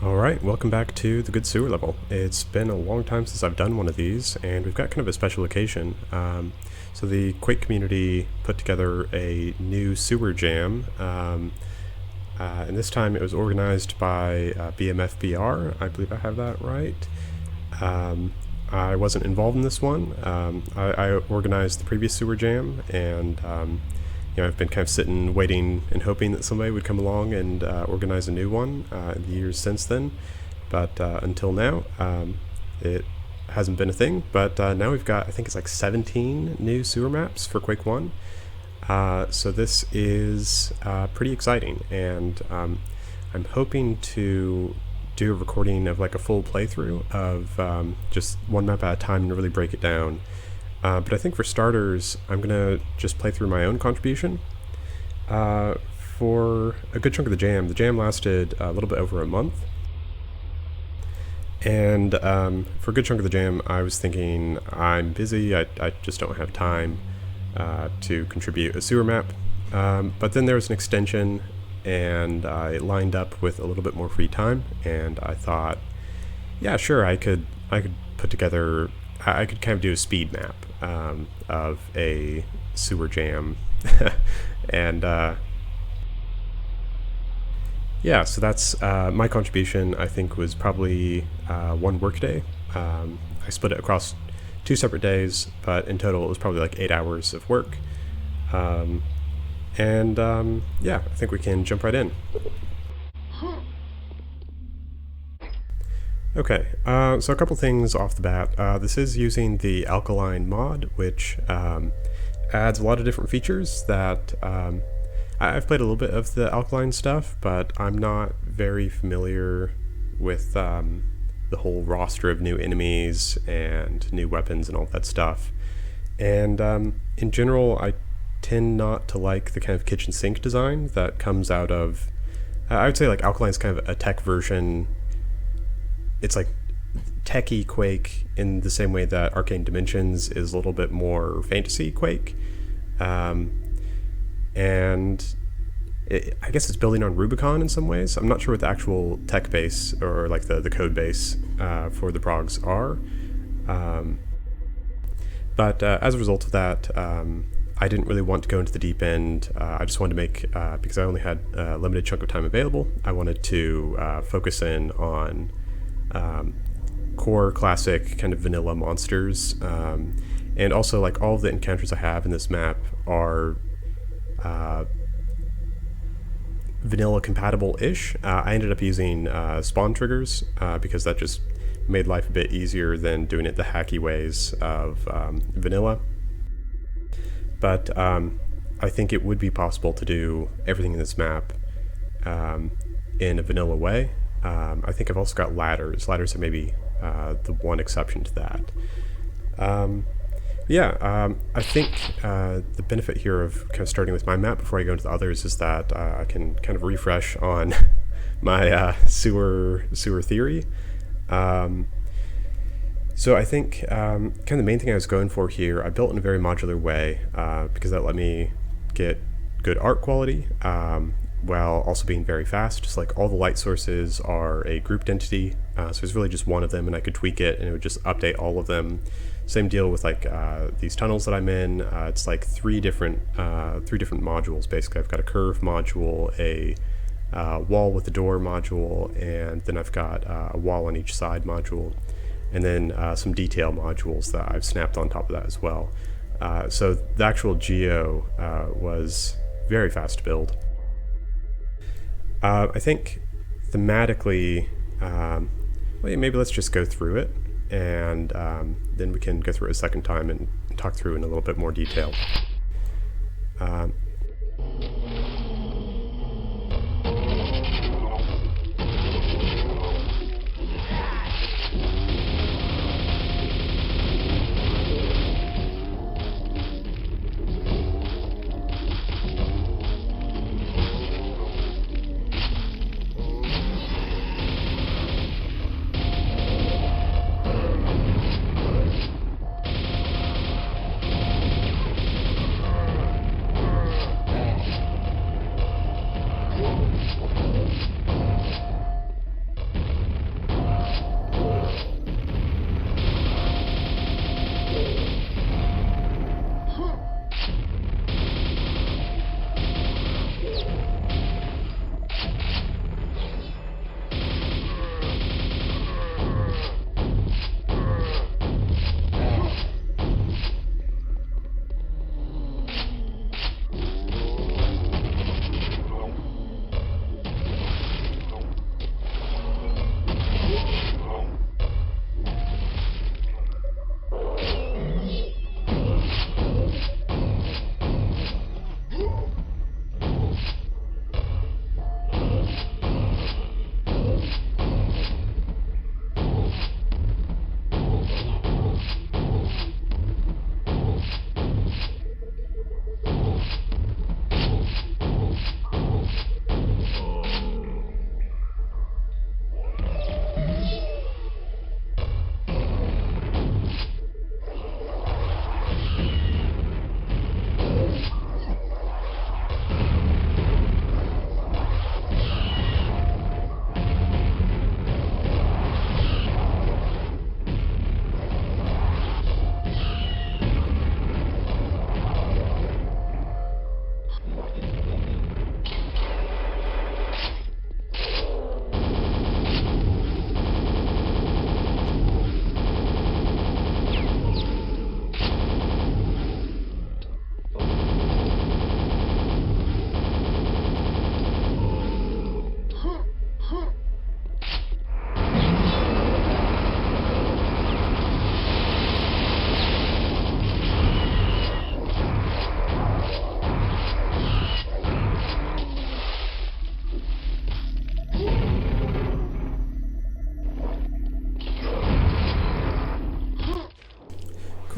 Alright, welcome back to the Good Sewer level. It's been a long time since I've done one of these, and we've got kind of a special occasion. So the Quake community put together a new sewer jam, and this time it was organized by BMFBR. I believe I have that right. I wasn't involved in this one. I organized the previous sewer jam, and I've been kind of sitting, waiting, and hoping that somebody would come along and organize a new one in the years since then. But until now, it hasn't been a thing. But now we've got, I think it's like 17 new sewer maps for Quake 1. So this is pretty exciting, and I'm hoping to do a recording of like a full playthrough of just one map at a time and really break it down. But I think for starters, I'm going to just play through my own contribution. For a good chunk of the jam lasted a little bit over a month. And for a good chunk of the jam, I was thinking, I'm busy, I just don't have time to contribute a sewer map. But then there was an extension, and I lined up with a little bit more free time, and I thought, yeah, sure, I could put together, I could kind of do a speed map of a sewer jam. And yeah, so that's my contribution. I think was probably one workday. I split it across 2 separate days, but in total it was probably like 8 hours of work. Yeah, I think we can jump right in. Okay, so a couple things off the bat. This is using the alkaline mod, which adds a lot of different features that I've played a little bit of the alkaline stuff, but I'm not very familiar with the whole roster of new enemies and new weapons and all that stuff. And in general, I tend not to like the kind of kitchen sink design that comes out of, I would say like alkaline's kind of a tech version. It's like techie Quake in the same way that Arcane Dimensions is a little bit more fantasy Quake. And I guess it's building on Rubicon in some ways. I'm not sure what the actual tech base or like the code base for the progs are. But as a result of that, I didn't really want to go into the deep end. I just wanted to make, because I only had a limited chunk of time available, I wanted to focus in on core classic kind of vanilla monsters, and also like all of the encounters I have in this map are vanilla compatible-ish. I ended up using spawn triggers because that just made life a bit easier than doing it the hacky ways of vanilla. But I think it would be possible to do everything in this map in a vanilla way. I think I've also got ladders. Ladders are maybe the one exception to that. I think the benefit here of kind of starting with my map before I go into the others is that I can kind of refresh on my sewer theory. So I think kind of the main thing I was going for here, I built in a very modular way because that let me get good art quality while also being very fast. Just like all the light sources are a grouped entity, so it's really just one of them, and I could tweak it and it would just update all of them. Same deal with like these tunnels that I'm in. It's like three different modules basically. I've got a curve module, a wall with a door module, and then I've got a wall on each side module, and then some detail modules that I've snapped on top of that as well. So the actual geo was very fast to build. I think thematically, maybe let's just go through it, and then we can go through it a second time and talk through in a little bit more detail.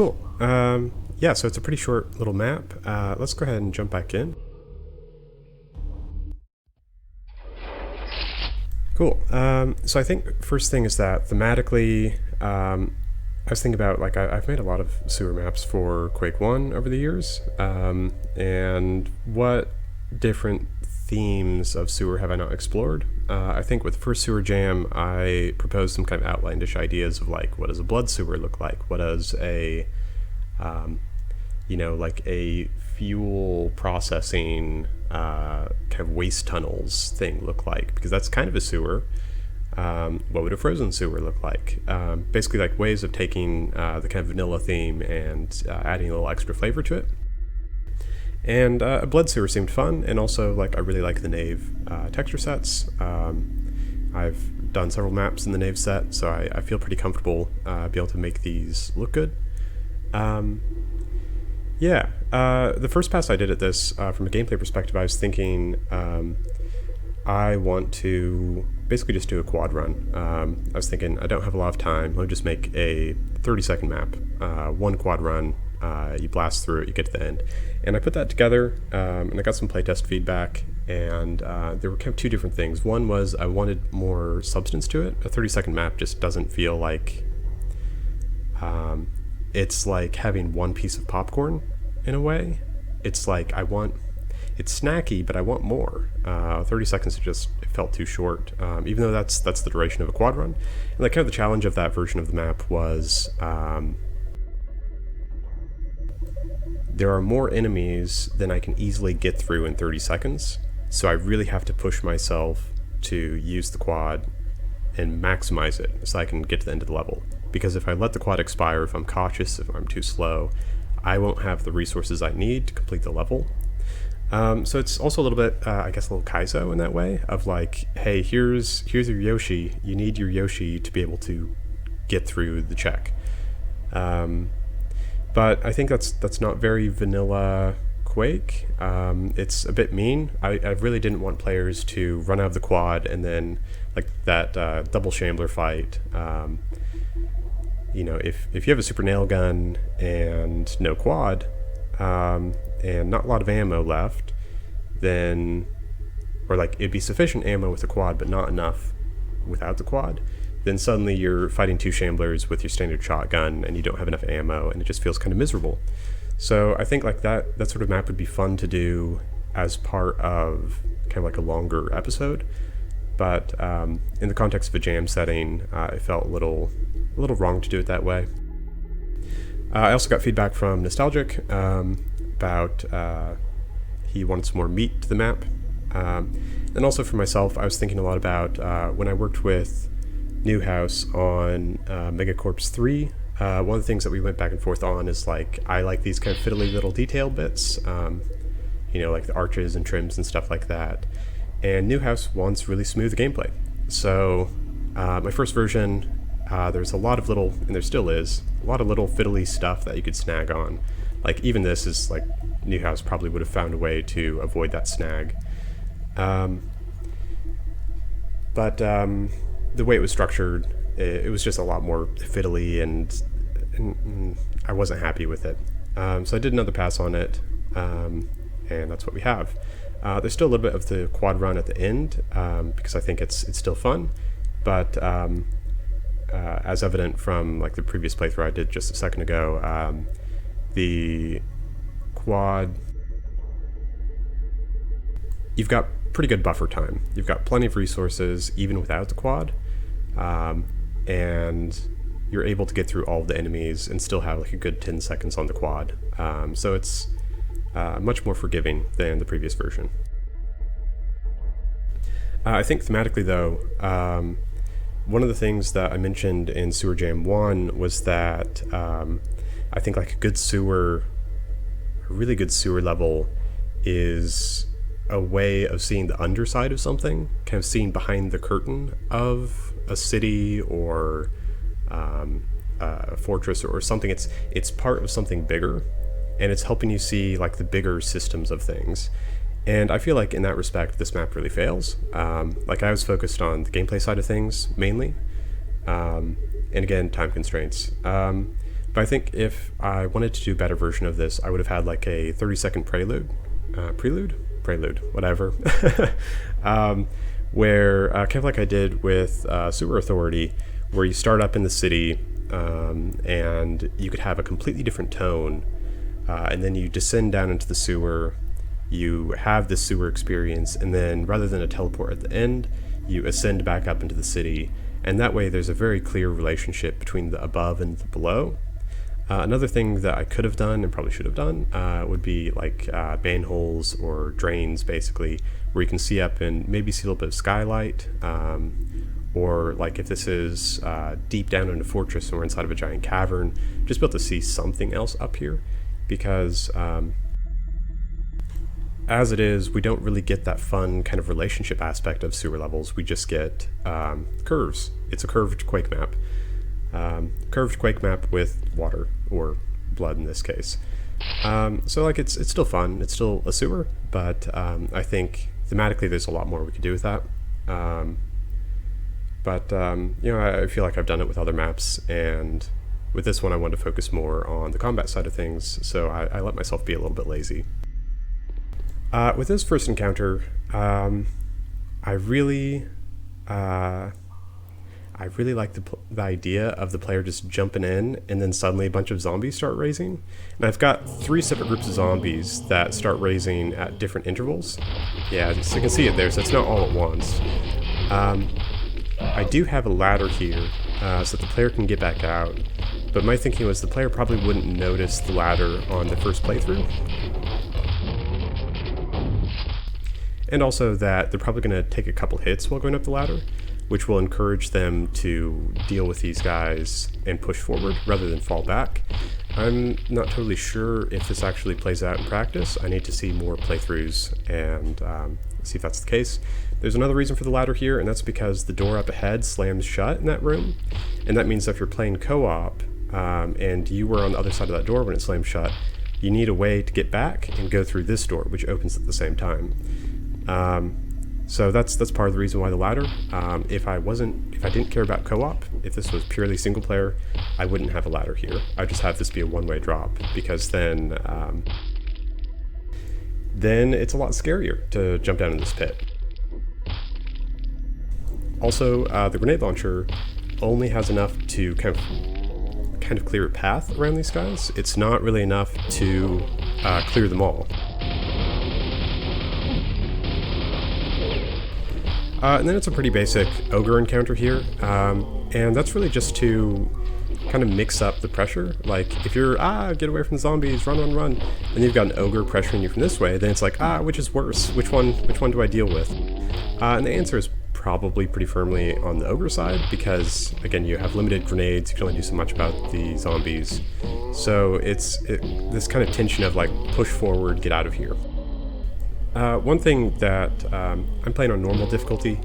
Cool. Yeah, so it's a pretty short little map. Let's go ahead and jump back in. Cool. So I think first thing is that thematically, I was thinking about, like, I've made a lot of sewer maps for Quake 1 over the years, and what different themes of sewer have I not explored? I think with the first Sewer Jam, I proposed some kind of outlandish ideas of, like, what does a blood sewer look like? What does a, like a fuel processing kind of waste tunnels thing look like? Because that's kind of a sewer. What would a frozen sewer look like? Basically, like, ways of taking the kind of vanilla theme and adding a little extra flavor to it. And a blood sewer seemed fun, and also, like, I really like the nave texture sets. I've done several maps in the nave set, so I feel pretty comfortable be able to make these look good. The first pass I did at this, from a gameplay perspective, I was thinking I want to basically just do a quad run. I was thinking, I don't have a lot of time, let me just make a 30-second map, one quad run, you blast through it, you get to the end. And I put that together, and I got some playtest feedback, and there were kind of two different things. One was I wanted more substance to it. A 30-second map just doesn't feel like, it's like having one piece of popcorn in a way. It's like, it's snacky, but I want more. 30 seconds it felt too short, even though that's the duration of a quad run. And like, kind of the challenge of that version of the map was there are more enemies than I can easily get through in 30 seconds, so I really have to push myself to use the quad and maximize it so I can get to the end of the level. Because if I let the quad expire, if I'm cautious, if I'm too slow, I won't have the resources I need to complete the level. So it's also a little bit, I guess, a little Kaizo in that way, of like, hey, here's your Yoshi. You need your Yoshi to be able to get through the check. But I think that's not very vanilla Quake. It's a bit mean. I really didn't want players to run out of the quad and then, like, that double shambler fight. If you have a super nail gun and no quad, and not a lot of ammo left, then, or like, it'd be sufficient ammo with the quad but not enough without the quad, then suddenly you're fighting two shamblers with your standard shotgun and you don't have enough ammo, and it just feels kind of miserable. So I think, like, that sort of map would be fun to do as part of kind of like a longer episode, but in the context of a jam setting, it felt a little wrong to do it that way. I also got feedback from Nostalgic about he wanted some more meat to the map. And also for myself, I was thinking a lot about when I worked with Newhouse on Megacorps 3. One of the things that we went back and forth on is, like, I like these kind of fiddly little detail bits, like the arches and trims and stuff like that. And Newhouse wants really smooth gameplay. So my first version, there's a lot of little, and there still is, a lot of little fiddly stuff that you could snag on. Like, even this is, like, Newhouse probably would have found a way to avoid that snag. But the way it was structured, it was just a lot more fiddly, and I wasn't happy with it. So I did another pass on it, and that's what we have. There's still a little bit of the quad run at the end, because I think it's still fun, but as evident from, like, the previous playthrough I did just a second ago, the quad, you've got pretty good buffer time. You've got plenty of resources even without the quad, and you're able to get through all of the enemies and still have, like, a good 10 seconds on the quad. So it's much more forgiving than the previous version. I think thematically, though, one of the things that I mentioned in Sewer Jam 1 was that I think, like, a really good sewer level is a way of seeing the underside of something, kind of seeing behind the curtain of a city or a fortress or something. It's part of something bigger, and it's helping you see, like, the bigger systems of things. And I feel like in that respect, this map really fails. Like, I was focused on the gameplay side of things mainly, and again, time constraints. But I think if I wanted to do a better version of this, I would have had like a 30-second prelude, whatever, where kind of like I did with Sewer Authority, where you start up in the city and you could have a completely different tone, and then you descend down into the sewer, you have this sewer experience, and then rather than a teleport at the end, you ascend back up into the city, and that way there's a very clear relationship between the above and the below. Another thing that I could have done and probably should have done would be like manholes or drains, basically, where you can see up and maybe see a little bit of skylight, or like if this is deep down in a fortress and we're inside of a giant cavern, just be able to see something else up here, because as it is, we don't really get that fun kind of relationship aspect of sewer levels. We just get curves. It's a curved Quake map. Curved Quake map with water, or blood in this case. So like it's still fun, it's still a sewer, but I think thematically there's a lot more we could do with that. You know, I feel like I've done it with other maps, and with this one I wanted to focus more on the combat side of things, so I let myself be a little bit lazy. With this first encounter, I really like the idea of the player just jumping in and then suddenly a bunch of zombies start raising. And I've got 3 separate groups of zombies that start raising at different intervals. Yeah, so you can see it there, so it's not all at once. I do have a ladder here so that the player can get back out, but my thinking was the player probably wouldn't notice the ladder on the first playthrough. And also that they're probably going to take a couple hits while going up the ladder, which will encourage them to deal with these guys and push forward rather than fall back. I'm not totally sure if this actually plays out in practice. I need to see more playthroughs and see if that's the case. There's another reason for the ladder here, and that's because the door up ahead slams shut in that room, and that means that if you're playing co-op and you were on the other side of that door when it slammed shut, you need a way to get back and go through this door, which opens at the same time. So that's part of the reason why the ladder. If I didn't care about co-op, if this was purely single player, I wouldn't have a ladder here. I'd just have this be a one-way drop, because then it's a lot scarier to jump down in this pit. Also, the grenade launcher only has enough to kind of clear a path around these guys. It's not really enough to clear them all. And then it's a pretty basic ogre encounter here, and that's really just to kind of mix up the pressure. Like, if you're, get away from the zombies, run, and you've got an ogre pressuring you from this way, then it's like, which is worse? Which one do I deal with? And the answer is probably pretty firmly on the ogre side, because, again, you have limited grenades, you can only do so much about the zombies. So it's this kind of tension of, like, push forward, get out of here. One thing that I'm playing on normal difficulty,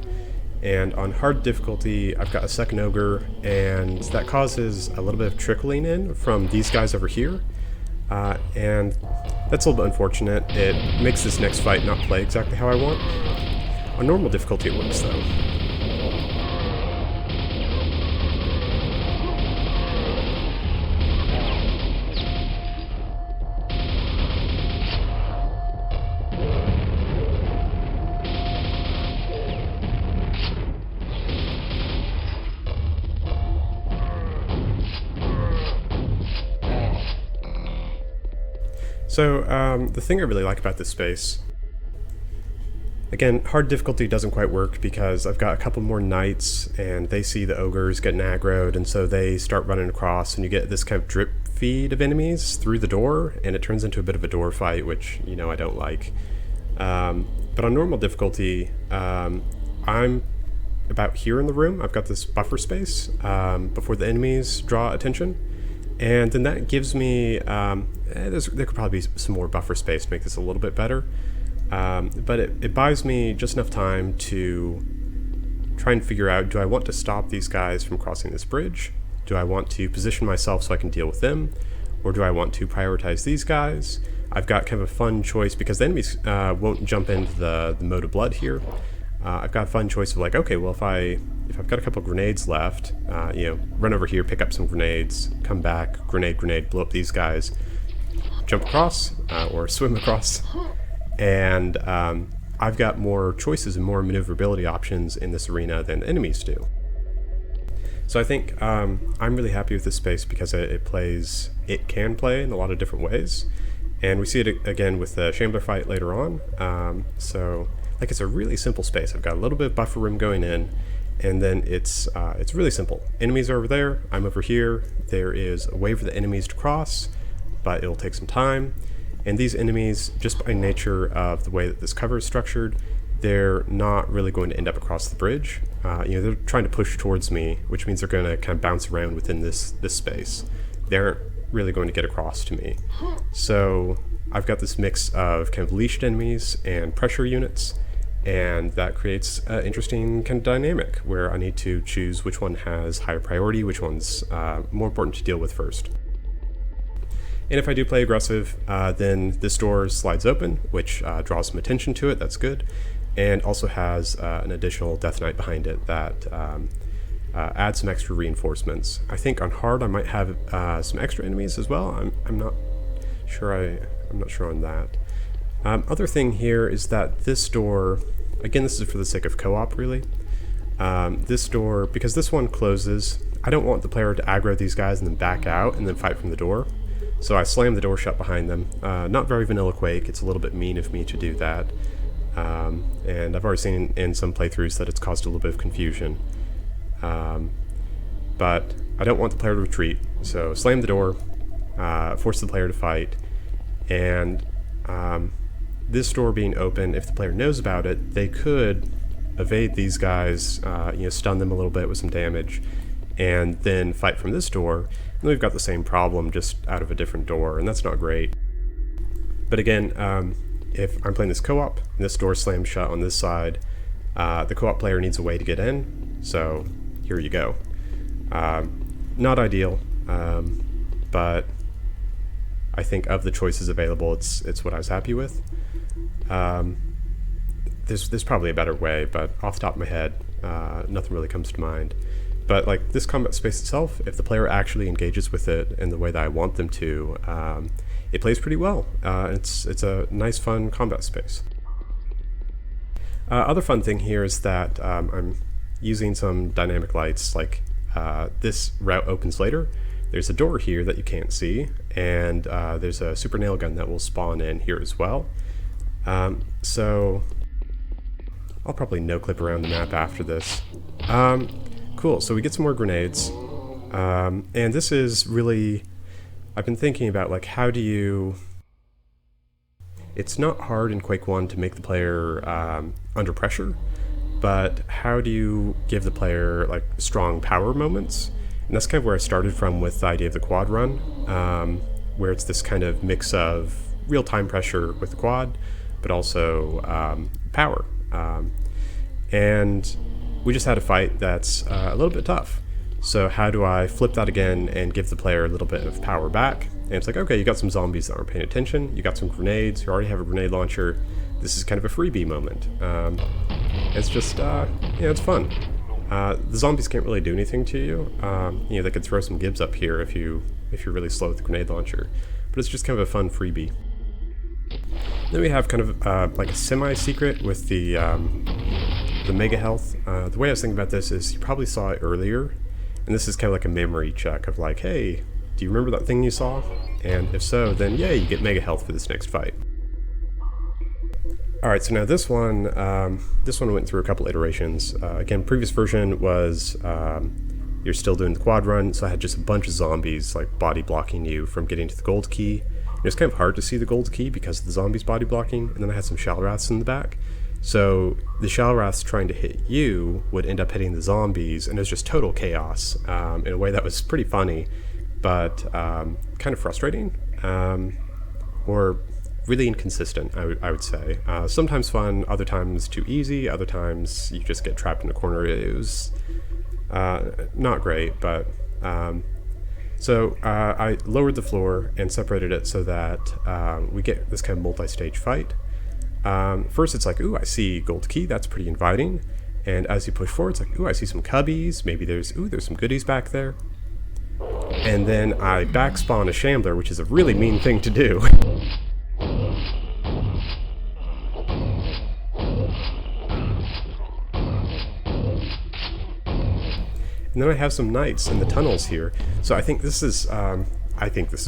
and on hard difficulty I've got a second ogre, and that causes a little bit of trickling in from these guys over here, and that's a little bit unfortunate. It makes this next fight not play exactly how I want. On normal difficulty it works though. So, the thing I really like about this space, again, hard difficulty doesn't quite work because I've got a couple more knights and they see the ogres getting aggroed, and so they start running across, and you get this kind of drip feed of enemies through the door, and it turns into a bit of a door fight, which, you know, I don't like. But on normal difficulty, I'm about here in the room. I've got this buffer space before the enemies draw attention. And then that gives me, there could probably be some more buffer space to make this a little bit better, but it buys me just enough time to try and figure out, do I want to stop these guys from crossing this bridge? Do I want to position myself so I can deal with them? Or do I want to prioritize these guys? I've got kind of a fun choice because the enemies won't jump into the mode of blood here. I've got a fun choice of like, okay, well if I've got a couple grenades left, run over here, pick up some grenades, come back, grenade, blow up these guys, jump across or swim across, and I've got more choices and more maneuverability options in this arena than the enemies do. So I think I'm really happy with this space because it can play in a lot of different ways, and we see it again with the Shambler fight later on. So like it's a really simple space. I've got a little bit of buffer room going in, and then it's really simple. Enemies are over there, I'm over here. There is a way for the enemies to cross, but it'll take some time. And these enemies, just by nature of the way that this cover is structured, they're not really going to end up across the bridge. They're trying to push towards me, which means they're going to kind of bounce around within this space. They aren't really going to get across to me. So I've got this mix of kind of leashed enemies and pressure units, and that creates an interesting kind of dynamic where I need to choose which one has higher priority, which one's more important to deal with first. And if I do play aggressive, then this door slides open, which draws some attention to it. That's good. And also has an additional Death Knight behind it that adds some extra reinforcements. I think on hard I might have some extra enemies as well. I'm not sure. I'm not sure on that. Other thing here is that this door, again, this is for the sake of co-op really. This door, because this one closes, I don't want the player to aggro these guys and then back out and then fight from the door. So I slam the door shut behind them. Not very vanilla Quake. It's a little bit mean of me to do that. And I've already seen in some playthroughs that it's caused a little bit of confusion. But I don't want the player to retreat. So slam the door, force the player to fight. And this door being open, if the player knows about it, they could evade these guys, stun them a little bit with some damage, and then fight from this door. And we've got the same problem, just out of a different door, and that's not great. But again, if I'm playing this co-op, and this door slams shut on this side, the co-op player needs a way to get in, so here you go. Not ideal, but I think of the choices available, it's what I was happy with. There's probably a better way, but off the top of my head, nothing really comes to mind. But like this combat space itself, if the player actually engages with it in the way that I want them to, it plays pretty well. It's a nice, fun combat space. Other fun thing here is that I'm using some dynamic lights. Like this route opens later. There's a door here that you can't see, and there's a super nail gun that will spawn in here as well. So I'll probably no-clip around the map after this. Cool, so we get some more grenades, and this is really, I've been thinking about like how do you, it's not hard in Quake 1 to make the player under pressure, but how do you give the player like strong power moments? And that's kind of where I started from with the idea of the quad run, where it's this kind of mix of real-time pressure with the quad, but also power. And we just had a fight that's a little bit tough. So how do I flip that again and give the player a little bit of power back? And it's like, okay, you got some zombies that aren't paying attention, you got some grenades, you already have a grenade launcher, this is kind of a freebie moment. It's just, it's fun. The zombies can't really do anything to you. They could throw some gibs up here if you're really slow with the grenade launcher, but it's just kind of a fun freebie. Then we have kind of like a semi-secret with the mega health. The way I was thinking about this is you probably saw it earlier, and this is kind of like a memory check of like, hey, do you remember that thing you saw? And if so, then yeah, you get mega health for this next fight. Alright, so now this one went through a couple iterations. Again, previous version was you're still doing the quad run, so I had just a bunch of zombies like body blocking you from getting to the gold key. It was kind of hard to see the gold key because of the zombies body blocking, and then I had some Shalraths in the back. So the Shalraths trying to hit you would end up hitting the zombies, and it was just total chaos in a way that was pretty funny, but kind of frustrating, or really inconsistent, I would say. Sometimes fun, other times too easy, other times you just get trapped in a corner. It was not great, but so I lowered the floor and separated it so that we get this kind of multi-stage fight. First it's like, ooh, I see gold key, that's pretty inviting. And as you push forward, it's like, ooh, I see some cubbies, maybe there's some goodies back there. And then I backspawn a shambler, which is a really mean thing to do. And then I have some knights in the tunnels here. So I think this is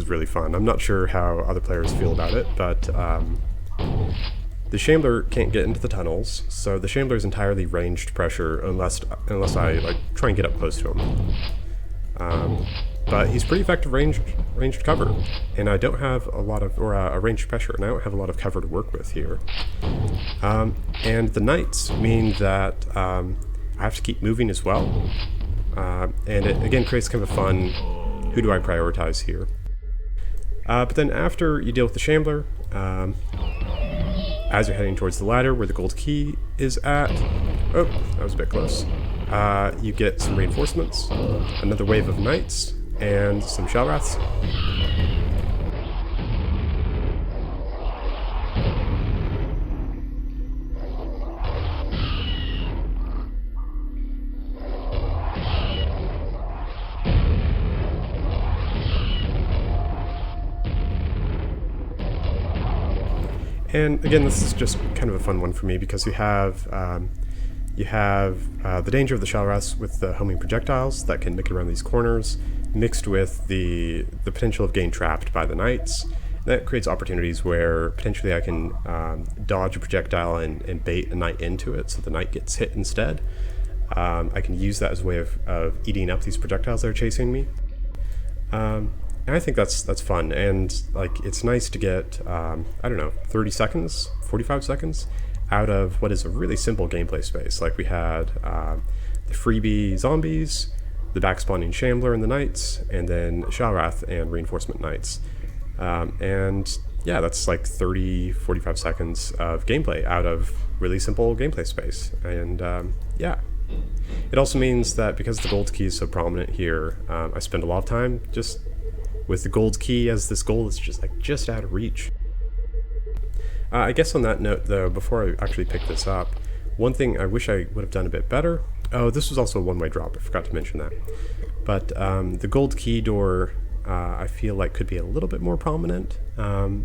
really fun. I'm not sure how other players feel about it, but the shambler can't get into the tunnels, so the shambler is entirely ranged pressure unless I like try and get up close to him. But he's pretty effective ranged cover, and I don't have a lot of ranged pressure, and I don't have a lot of cover to work with here. And the knights mean that I have to keep moving as well. And it again creates kind of a fun, who do I prioritize here? But then after you deal with the shambler, as you're heading towards the ladder where the gold key is at, oh, that was a bit close, you get some reinforcements, another wave of knights, and some shellwraths. And again, this is just kind of a fun one for me because you have the danger of the shellwraths with the homing projectiles that can make it around these corners, mixed with the potential of getting trapped by the knights. That creates opportunities where potentially I can dodge a projectile and bait a knight into it, so the knight gets hit instead. I can use that as a way of eating up these projectiles that are chasing me. And I think that's fun, and like it's nice to get, I don't know, 30 seconds, 45 seconds out of what is a really simple gameplay space. Like we had the freebie zombies, the backspawning shambler and the knights, and then shellwrath and reinforcement knights. And yeah, that's like 30, 45 seconds of gameplay out of really simple gameplay space. And yeah. It also means that because the gold key is so prominent here, I spend a lot of time just with the gold key as this goal is just out of reach. I guess on that note though, before I actually pick this up, one thing I wish I would have done a bit better, oh, this was also a one-way drop, I forgot to mention that. But the gold key door, I feel like could be a little bit more prominent.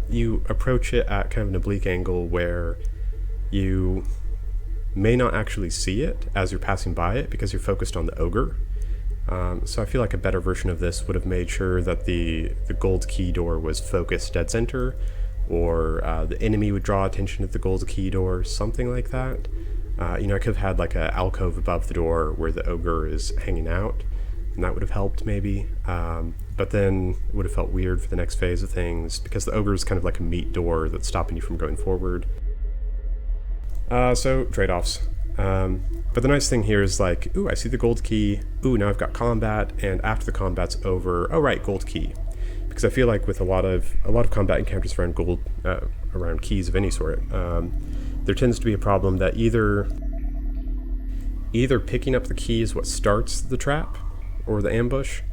You approach it at kind of an oblique angle where you may not actually see it as you're passing by it because you're focused on the ogre. So I feel like a better version of this would have made sure that the gold key door was focused dead center, or the enemy would draw attention to the gold key door, something like that. I could have had like an alcove above the door where the ogre is hanging out, and that would have helped maybe. But then it would have felt weird for the next phase of things, because the ogre is kind of like a meat door that's stopping you from going forward. So trade-offs. But the nice thing here is like, ooh, I see the gold key, ooh, now I've got combat, and after the combat's over, oh right, gold key. Because I feel like with a lot of combat encounters around around keys of any sort, there tends to be a problem that either picking up the key is what starts the trap or the ambush,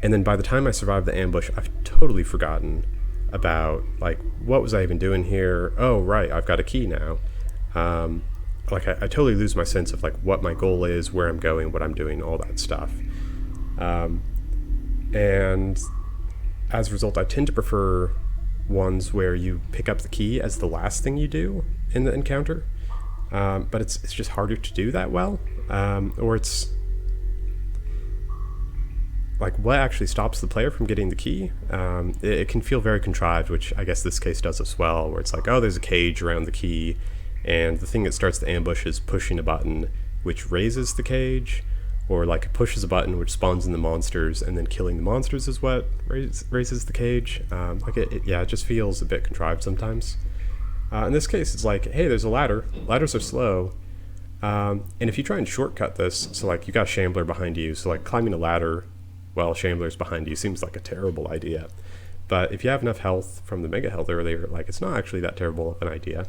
and then by the time I survive the ambush, I've totally forgotten about like, what was I even doing here? Oh right, I've got a key now. Like I totally lose my sense of like what my goal is, where I'm going, what I'm doing, all that stuff. And as a result, I tend to prefer ones where you pick up the key as the last thing you do in the encounter. But it's just harder to do that well. Or it's like, what actually stops the player from getting the key? It can feel very contrived, which I guess this case does as well, where it's like, oh, there's a cage around the key, and the thing that starts the ambush is pushing a button which raises the cage, or like it pushes a button which spawns in the monsters, and then killing the monsters is what raises the cage. It just feels a bit contrived sometimes. In this case, it's like, hey, there's a ladder. Ladders are slow. And if you try and shortcut this, so like you got a shambler behind you, so like climbing a ladder while shambler's behind you seems like a terrible idea. But if you have enough health from the mega health earlier, like it's not actually that terrible of an idea.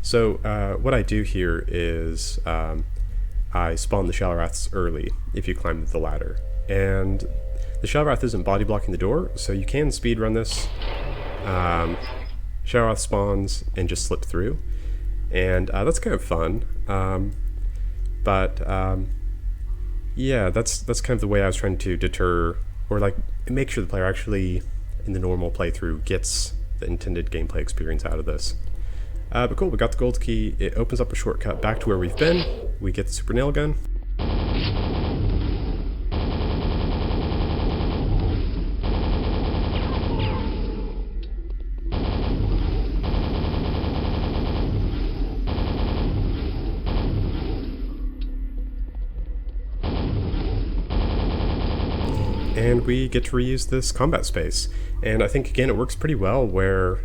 So what I do here is I spawn the shellwraths early if you climb the ladder. And the shellwrath isn't body blocking the door, so you can speedrun this. shower spawns and just slip through. And that's kind of fun. Yeah, that's kind of the way I was trying to deter, or like make sure the player actually, in the normal playthrough, gets the intended gameplay experience out of this. But cool, we got the gold key. It opens up a shortcut back to where we've been. We get the super nail gun. And we get to reuse this combat space. And I think, again, it works pretty well where,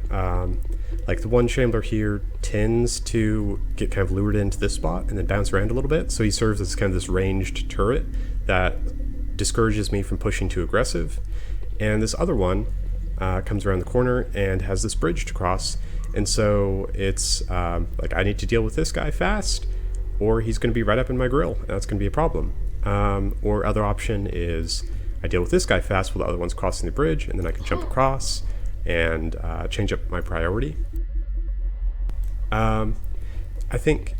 like, the one Shambler here tends to get kind of lured into this spot and then bounce around a little bit. So he serves as kind of this ranged turret that discourages me from pushing too aggressive. And this other one comes around the corner and has this bridge to cross. And so it's like I need to deal with this guy fast, or he's going to be right up in my grill, and that's going to be a problem. Or other option is I deal with this guy fast while the other one's crossing the bridge, and then I can jump across and change up my priority. I think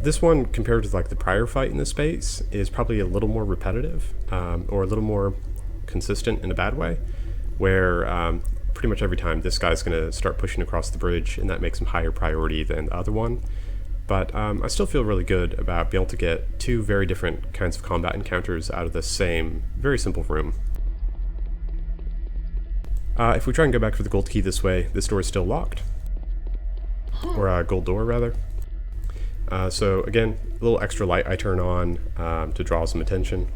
this one, compared to like the prior fight in this space, is probably a little more repetitive, or a little more consistent in a bad way, where pretty much every time this guy's going to start pushing across the bridge, and that makes him higher priority than the other one. But I still feel really good about being able to get two very different kinds of combat encounters out of the same, very simple room. If we try and go back for the gold key this way, this door is still locked. Or gold door, rather. So again, a little extra light I turn on to draw some attention.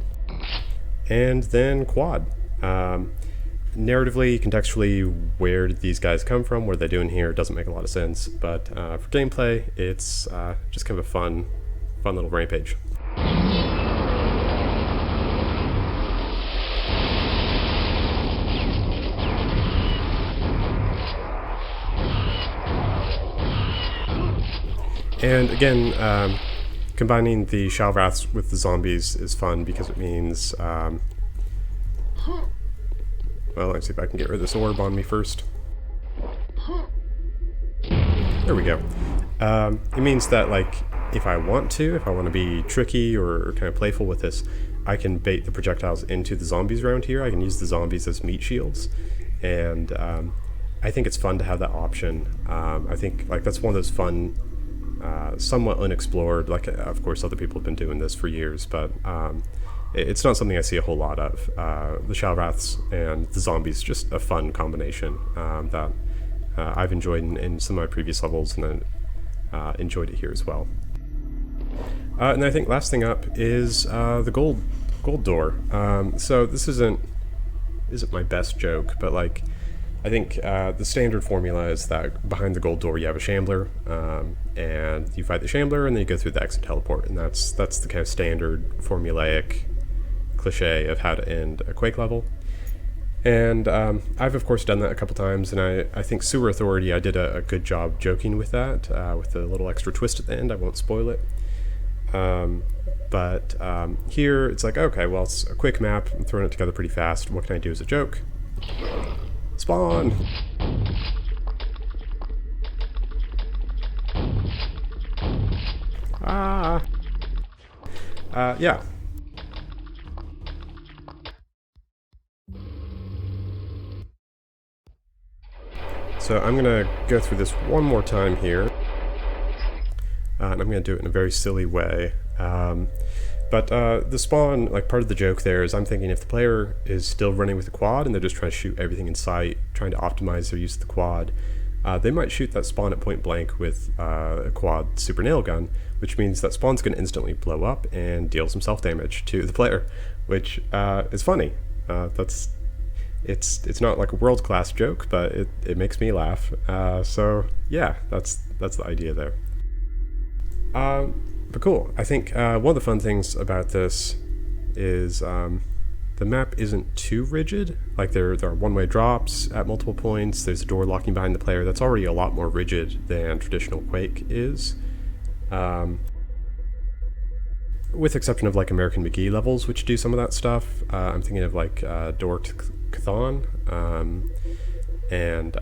And then quad. Narratively, contextually, where did these guys come from? What are they doing here? It doesn't make a lot of sense, but for gameplay, it's just kind of a fun little rampage. And again, combining the Shalvraths with the zombies is fun because it means well, let's see if I can get rid of this orb on me first. There we go. It means that, like, if I want to be tricky or kind of playful with this, I can bait the projectiles into the zombies around here. I can use the zombies as meat shields. And I think it's fun to have that option. I think, like, that's one of those fun, somewhat unexplored, like, of course other people have been doing this for years, but it's not something I see a whole lot of. The Shalvraths and the zombies, just a fun combination that I've enjoyed in some of my previous levels, and then enjoyed it here as well. And I think last thing up is the gold door. So this isn't my best joke, but like I think the standard formula is that behind the gold door you have a Shambler, and you fight the Shambler, and then you go through the exit teleport, and that's the kind of standard formulaic cliche of how to end a Quake level. And I've of course done that a couple times, and I think Sewer Authority, I did a good job joking with that, with a little extra twist at the end. I won't spoil it. But here it's like, okay, well, it's a quick map, I'm throwing it together pretty fast, what can I do as a joke? Spawn! Ah! Yeah. So I'm gonna go through this one more time here, and I'm gonna do it in a very silly way. But the spawn, like, part of the joke there is I'm thinking if the player is still running with the quad and they're just trying to shoot everything in sight, trying to optimize their use of the quad, they might shoot that spawn at point blank with a quad super nail gun, which means that spawn's going to instantly blow up and deal some self-damage to the player, which is funny. It's not like a world-class joke, but it makes me laugh. So yeah, that's the idea there. But cool. I think one of the fun things about this is the map isn't too rigid. Like there are one-way drops at multiple points. There's a door locking behind the player. That's already a lot more rigid than traditional Quake is. With exception of like American McGee levels, which do some of that stuff. I'm thinking of like Door to Chthon, and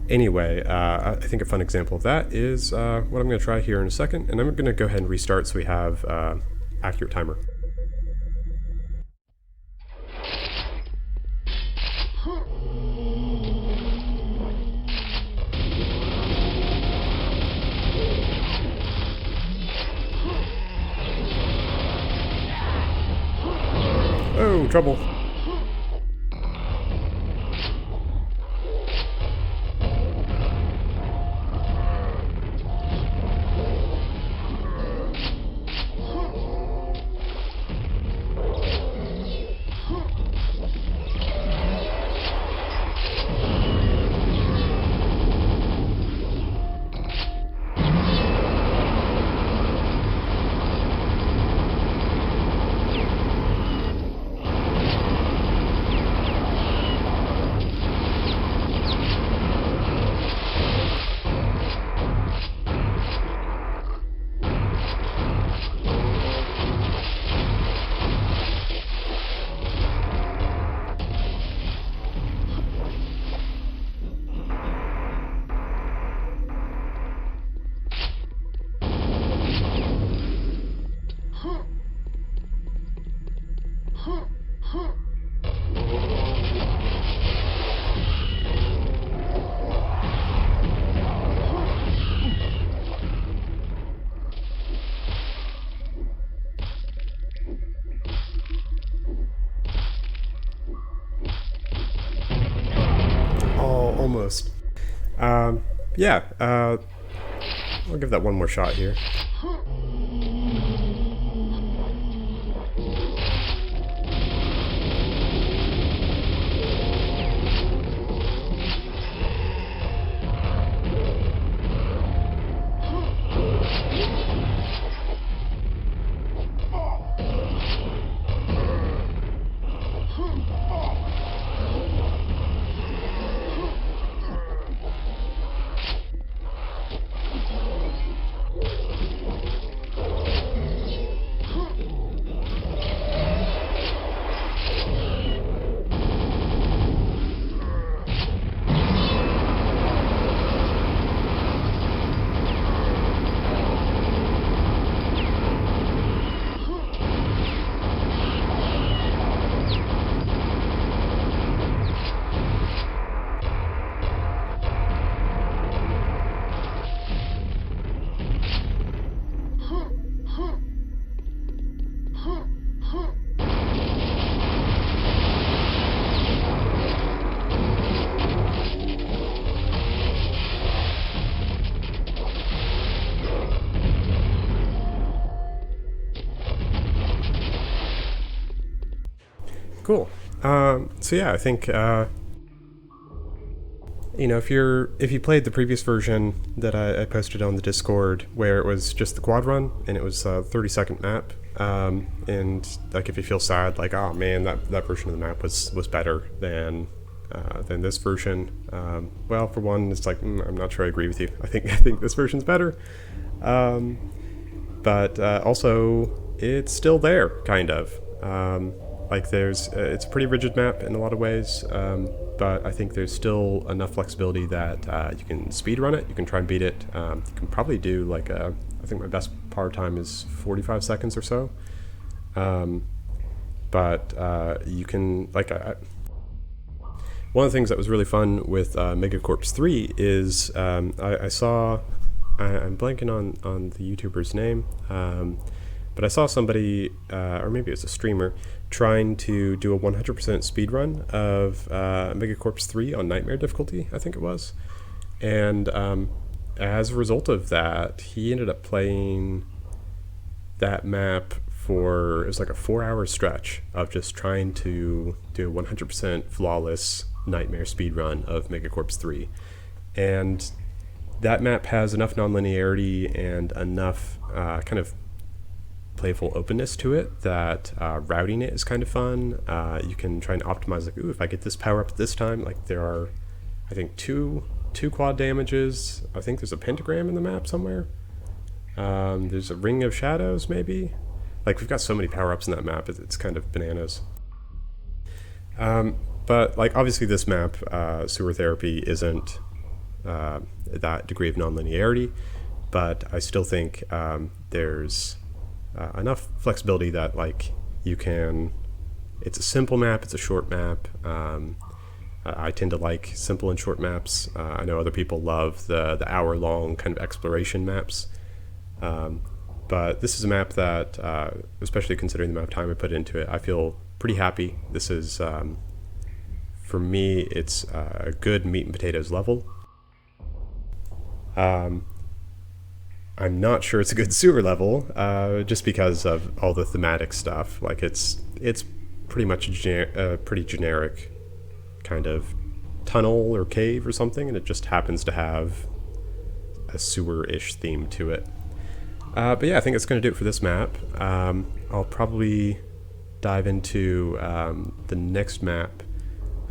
Anyway, I think a fun example of that is what I'm going to try here in a second, and I'm going to go ahead and restart so we have accurate timer. Oh, trouble. Almost. Yeah, I'll give that one more shot here. Cool. So yeah, I think you know, if you played the previous version that I posted on the Discord, where it was just the quad run and it was a 30-second map, and like if you feel sad, like oh man, that version of the map was better than this version. Well, for one, it's like I'm not sure I agree with you. I think this version's better, but also it's still there, kind of. Like there's, it's a pretty rigid map in a lot of ways, but I think there's still enough flexibility that you can speed run it. You can try and beat it. You can probably do like I think my best power time is 45 seconds or so. But you can like one of the things that was really fun with Megacorps 3 is I saw I'm blanking on the YouTuber's name. But I saw somebody, or maybe it was a streamer, trying to do a 100% speedrun of Megacorps 3 on Nightmare difficulty, I think it was. And as a result of that, he ended up playing that map for, it was like a 4-hour stretch of just trying to do a 100% flawless Nightmare speedrun of Megacorps 3. And that map has enough nonlinearity and enough kind of playful openness to it that routing it is kind of fun. You can try and optimize, like, ooh, if I get this power up at this time, like there are, I think, two quad damages. I think there's a pentagram in the map somewhere. There's a ring of shadows, maybe. Like, we've got so many power-ups in that map, it's kind of bananas. But like, obviously this map, Sewer Therapy, isn't that degree of nonlinearity, but I still think there's enough flexibility that like you can. It's a simple map. It's a short map. I tend to like simple and short maps. I know other people love the hour-long kind of exploration maps. But this is a map that, especially considering the amount of time I put into it, I feel pretty happy. This is, for me, it's a good meat and potatoes level. I'm not sure it's a good sewer level, just because of all the thematic stuff. Like it's pretty much pretty generic kind of tunnel or cave or something, and it just happens to have a sewer-ish theme to it. But yeah, I think that's going to do it for this map. I'll probably dive into the next map,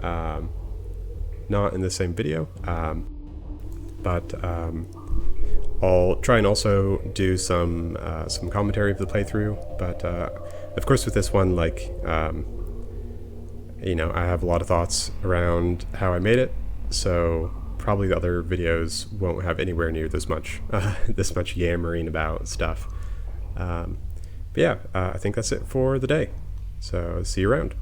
not in the same video, but I'll try and also do some commentary of the playthrough. But of course, with this one, like you know, I have a lot of thoughts around how I made it, so probably the other videos won't have anywhere near this much yammering about stuff. But yeah, I think that's it for the day. So see you around.